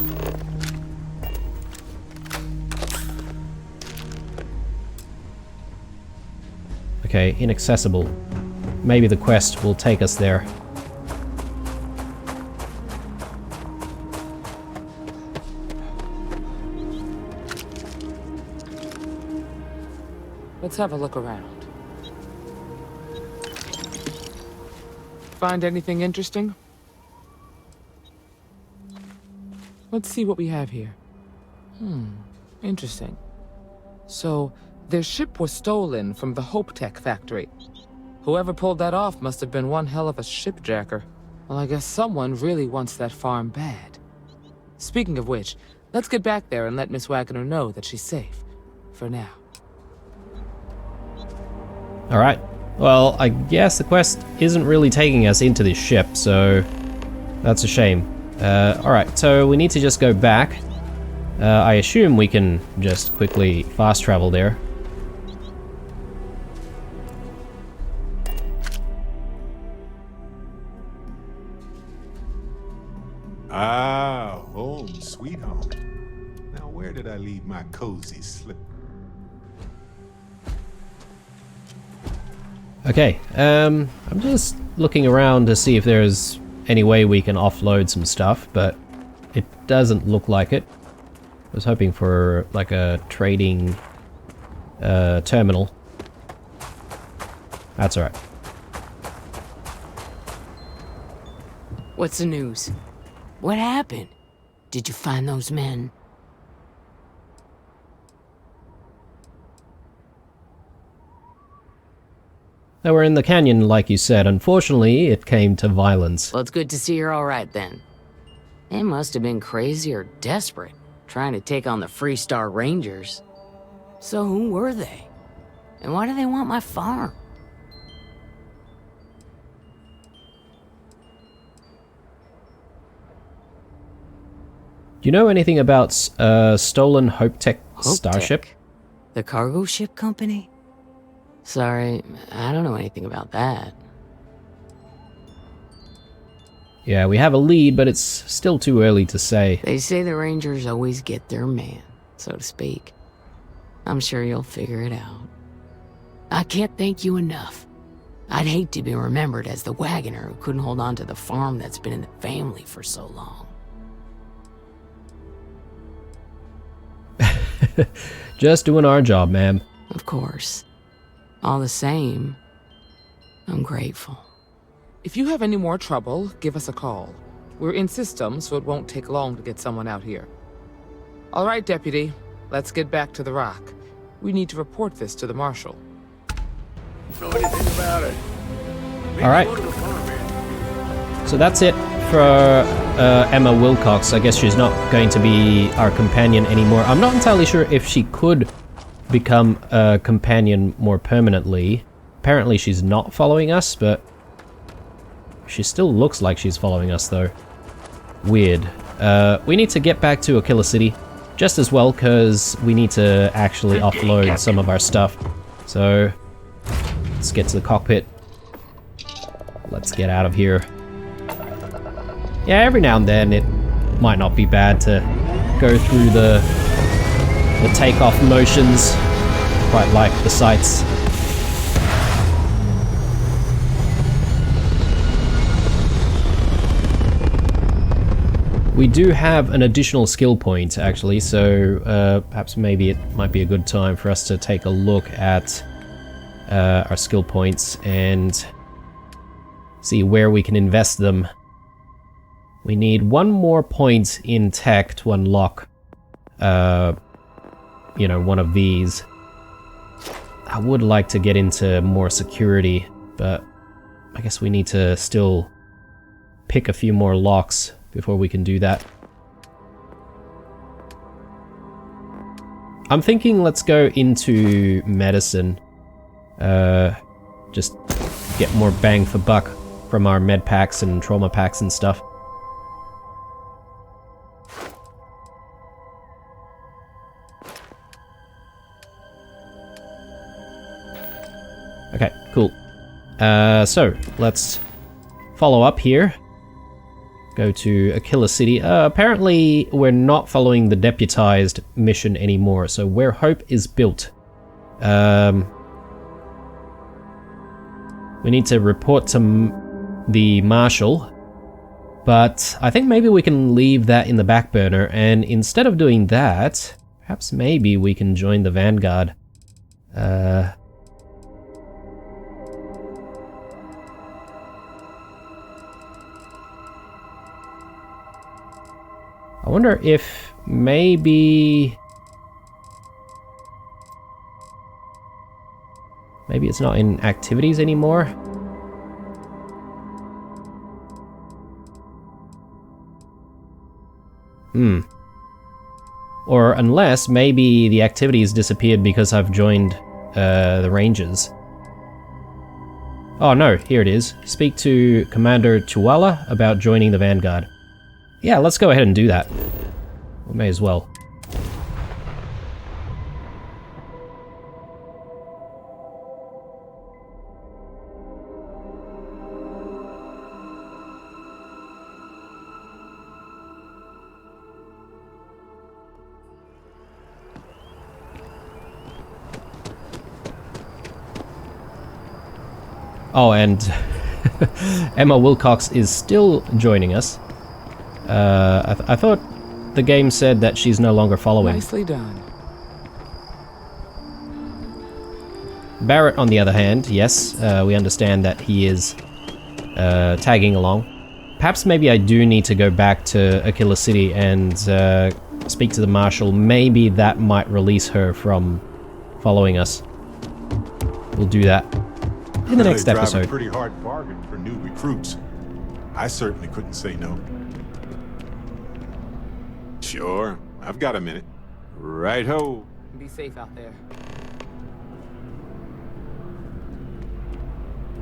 Okay, inaccessible. Maybe the quest will take us there. Let's have a look around. Find anything interesting? Let's see what we have here. Interesting. So, their ship was stolen from the Hope Tech factory. Whoever pulled that off must have been one hell of a shipjacker. Well, I guess someone really wants that farm bad. Speaking of which, let's get back there and let Miss Waggoner know that she's safe. For now. Alright. Well, I guess the quest isn't really taking us into this ship, so that's a shame. Alright, so we need to just go back. I assume we can just quickly fast travel there. Ah, home, sweet home. Now where did I leave my cozy slip? Okay, I'm just looking around to see if there's any way we can offload some stuff, but it doesn't look like it. I was hoping for like a trading terminal. That's alright. What's the news? What happened? Did you find those men? They were in the canyon, like you said. Unfortunately, it came to violence. Well, it's good to see you're all right then. They must have been crazy or desperate, trying to take on the Freestar Rangers. So who were they? And why do they want my farm? Do you know anything about stolen Hope Tech starship? Tech? The cargo ship company? Sorry, I don't know anything about that. Yeah, we have a lead, but it's still too early to say. They say the Rangers always get their man, so to speak. I'm sure you'll figure it out. I can't thank you enough. I'd hate to be remembered as the Waggoner who couldn't hold on to the farm that's been in the family for so long. Just doing our job, ma'am. Of course. All the same, I'm grateful. If you have any more trouble, give us a call. We're in system, so it won't take long to get someone out here. All right, Deputy. Let's get back to the rock. We need to report this to the Marshal. Know anything about it? Alright. So that's it for Emma Wilcox. I guess she's not going to be our companion anymore. I'm not entirely sure if she could become a companion more permanently. Apparently she's not following us, but she still looks like she's following us though. Weird. We need to get back to Aquila City just as well, because we need to actually offload some of our stuff. So let's get to the cockpit. Let's get out of here. Yeah, every now and then it might not be bad to go through the takeoff motions. Quite like the sights. We do have an additional skill point actually, so perhaps maybe it might be a good time for us to take a look at our skill points and see where we can invest them. We need one more point in tech to unlock, you know, one of these. I would like to get into more security, but I guess we need to still pick a few more locks before we can do that. I'm thinking let's go into medicine. Just get more bang for buck from our med packs and trauma packs and stuff. Okay, cool. So let's follow up here. Go to Aquila City. Apparently we're not following the deputized mission anymore, so where hope is built. We need to report to the Marshal, but I think maybe we can leave that in the back burner, and instead of doing that, perhaps maybe we can join the Vanguard. I wonder if maybe it's not in activities anymore. Or unless maybe the activities disappeared because I've joined the Rangers. Oh no, here it is. Speak to Commander Chihuahua about joining the Vanguard. Yeah, let's go ahead and do that. We may as well. Oh, and Emma Wilcox is still joining us. I thought the game said that she's no longer following. Nicely done. Barrett, on the other hand, yes, we understand that he is tagging along. Perhaps maybe I do need to go back to Aquila City and speak to the Marshal. Maybe that might release her from following us. We'll do that in the next episode. Drive a pretty hard bargain for new recruits. I certainly couldn't say no. Sure, I've got a minute. Right-ho. Be safe out there.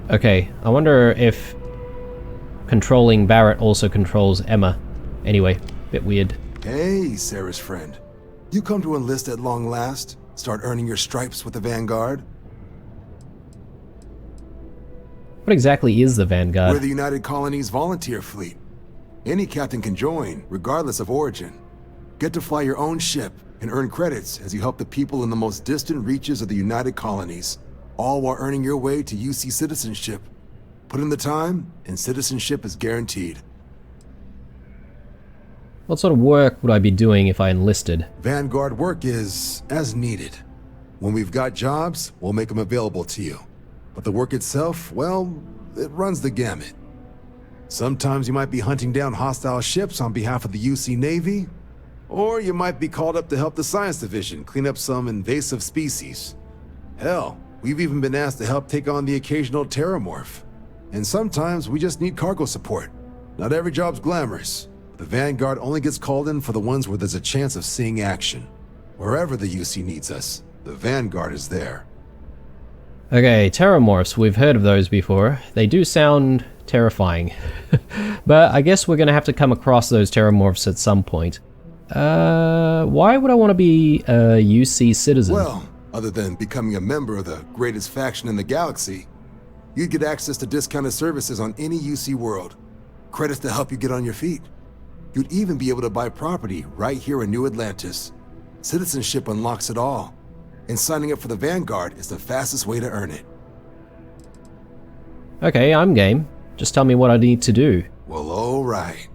Okay, I wonder if controlling Barrett also controls Emma. Anyway, bit weird. Hey, Sarah's friend. You come to enlist at long last? Start earning your stripes with the Vanguard? What exactly is the Vanguard? We're the United Colonies volunteer fleet. Any captain can join, regardless of origin. Get to fly your own ship and earn credits as you help the people in the most distant reaches of the United Colonies, all while earning your way to UC citizenship. Put in the time, and citizenship is guaranteed. What sort of work would I be doing if I enlisted? Vanguard work is as needed. When we've got jobs, we'll make them available to you. But the work itself, well, it runs the gamut. Sometimes you might be hunting down hostile ships on behalf of the UC Navy, or you might be called up to help the Science Division clean up some invasive species. Hell, we've even been asked to help take on the occasional terramorph. And sometimes we just need cargo support. Not every job's glamorous. The Vanguard only gets called in for the ones where there's a chance of seeing action. Wherever the UC needs us, the Vanguard is there. Okay, terramorphs, we've heard of those before. They do sound terrifying. But I guess we're gonna have to come across those terramorphs at some point. Why would I want to be a UC citizen? Well, other than becoming a member of the greatest faction in the galaxy, you'd get access to discounted services on any UC world. Credits to help you get on your feet. You'd even be able to buy property right here in New Atlantis. Citizenship unlocks it all. And signing up for the Vanguard is the fastest way to earn it. Okay, I'm game. Just tell me what I need to do. Well, alright.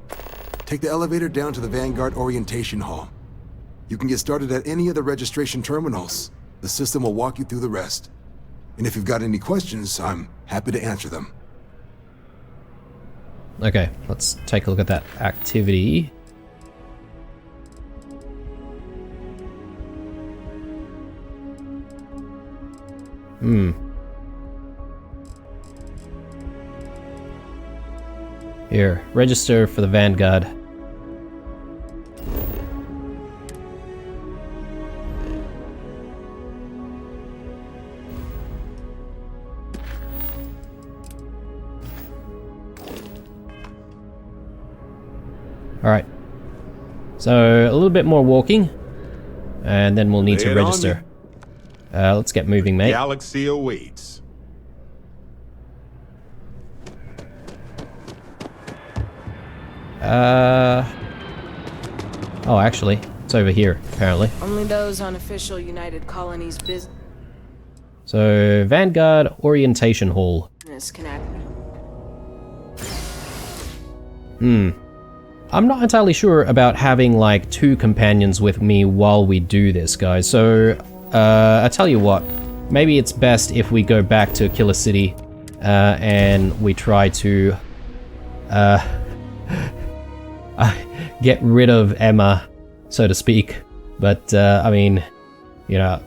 Take the elevator down to the Vanguard Orientation Hall. You can get started at any of the registration terminals. The system will walk you through the rest. And if you've got any questions, I'm happy to answer them. Okay, let's take a look at that activity. Here, register for the Vanguard. Alright. So, a little bit more walking. And then we'll need to register. Let's get moving, mate. Galaxy awaits. Oh, actually, it's over here, apparently. Only those on official United Colonies business So, Vanguard Orientation Hall. can act. I'm not entirely sure about having, like, 2 companions with me while we do this, guys. So, I tell you what. Maybe it's best if we go back to Killer City, and we try to, get rid of Emma, so to speak. But, I mean, you know,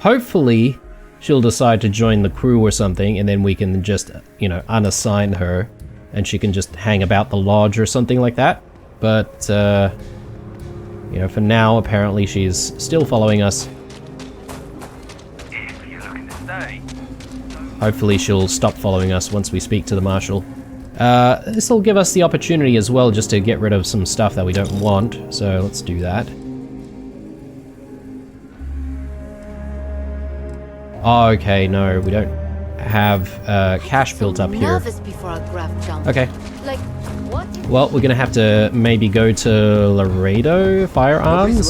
hopefully she'll decide to join the crew or something, and then we can just, you know, unassign her, and she can just hang about the lodge or something like that. But, you know, for now, apparently she's still following us. Hopefully she'll stop following us once we speak to the Marshal. This will give us the opportunity as well just to get rid of some stuff that we don't want, so let's do that. Okay, no, we don't have cash built up here. Okay. Well, we're gonna have to maybe go to Laredo Firearms.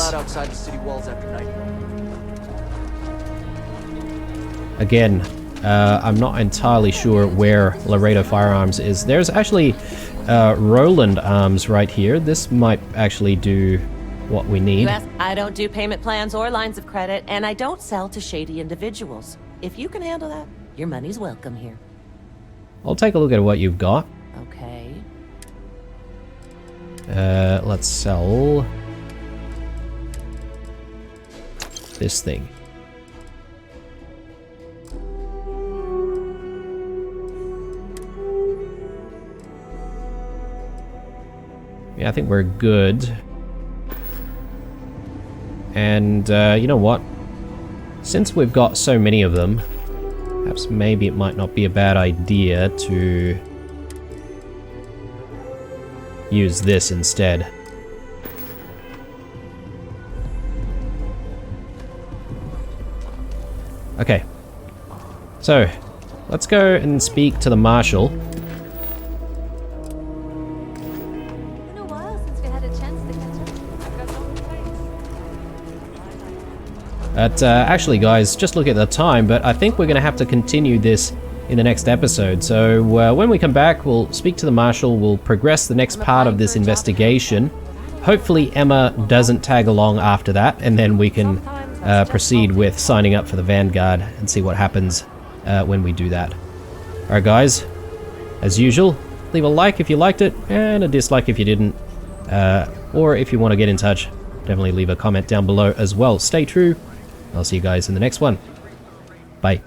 Again, I'm not entirely sure where Laredo Firearms is. There's actually Roland Arms right here. This might actually do what we need. I don't do payment plans or lines of credit, and I don't sell to shady individuals. If you can handle that, your money's welcome here. I'll take a look at what you've got. Okay. Let's sell this thing. Yeah, I think we're good. And, you know what? Since we've got so many of them, perhaps maybe it might not be a bad idea to use this instead. Okay. So, let's go and speak to the Marshal. But actually, guys, just look at the time, but I think we're going to have to continue this in the next episode. So when we come back, we'll speak to the Marshal, we'll progress the next part of this investigation. Hopefully Emma doesn't tag along after that, and then we can proceed with signing up for the Vanguard and see what happens when we do that. Alright guys, as usual, leave a like if you liked it, and a dislike if you didn't. Or if you want to get in touch, definitely leave a comment down below as well. Stay true. I'll see you guys in the next one. Bye.